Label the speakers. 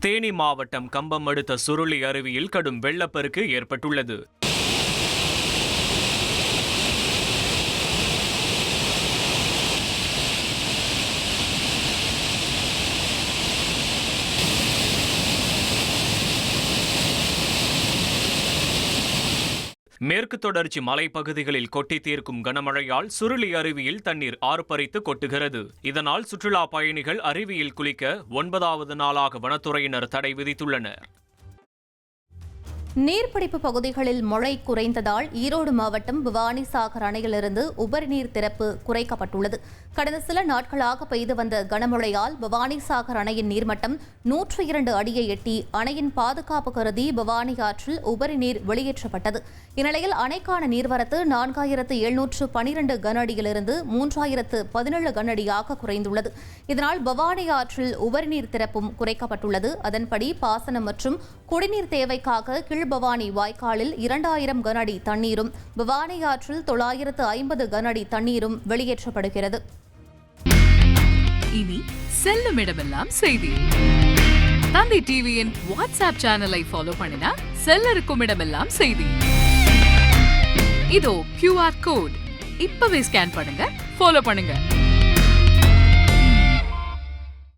Speaker 1: தேனி மாவட்டம் கம்பம் அடுத்த சுருளி அருவியில் கடும் வெள்ளப்பெருக்கு ஏற்பட்டுள்ளது. மேற்கு தொடர்ச்சி மலைப்பகுதிகளில் கொட்டி தீர்க்கும் கனமழையால் சுருளி அருவியில் தண்ணீர் ஆர்ப்பரித்து கொட்டுகிறது. இதனால் சுற்றுலா பயணிகள் அருவியில் குளிக்க 9வது நாளாக வனத்துறையினர் தடை விதித்துள்ளனர்.
Speaker 2: நீர்பிடிப்பு பகுதிகளில் மழை குறைந்ததால் ஈரோடு மாவட்டம் பவானிசாகர் அணையிலிருந்து உபரிநீர் திறப்பு குறைக்கப்பட்டுள்ளது. கடந்த சில நாட்களாக பெய்து வந்த கனமழையால் பவானிசாகர் அணையின் நீர்மட்டம் 102 அடியை எட்டி அணையின் பாதுகாப்பு கருதி பவானி ஆற்றில் உபரிநீர் வெளியேற்றப்பட்டது. இந்நிலையில் அணைக்கான நீர்வரத்து 4712 கன அடியிலிருந்து 3017 கன அடியாக குறைந்துள்ளது. இதனால் பவானி ஆற்றில் உபரிநீர் திறப்பும் குறைக்கப்பட்டுள்ளது. அதன்படி பாசனம் மற்றும் குடிநீர் தேவைக்காக கீழ்பவானி வாய்க்காலில் 2000 கன அடி தண்ணீரும் பவானி ஆற்றில் 950 கன அடி தண்ணீரும் வெளியேற்றப்படுகிறது.
Speaker 3: இனி செல்லும் இடமெல்லாம் செய்தி. தந்தி டிவியின் வாட்ஸ்அப் சேனலை ஃபாலோ பண்ணினா செல்ல இருக்கும் இடமெல்லாம் செய்தி. இதோ QR கோட் இப்பவே ஸ்கேன் பண்ணுங்க, ஃபாலோ பண்ணுங்க.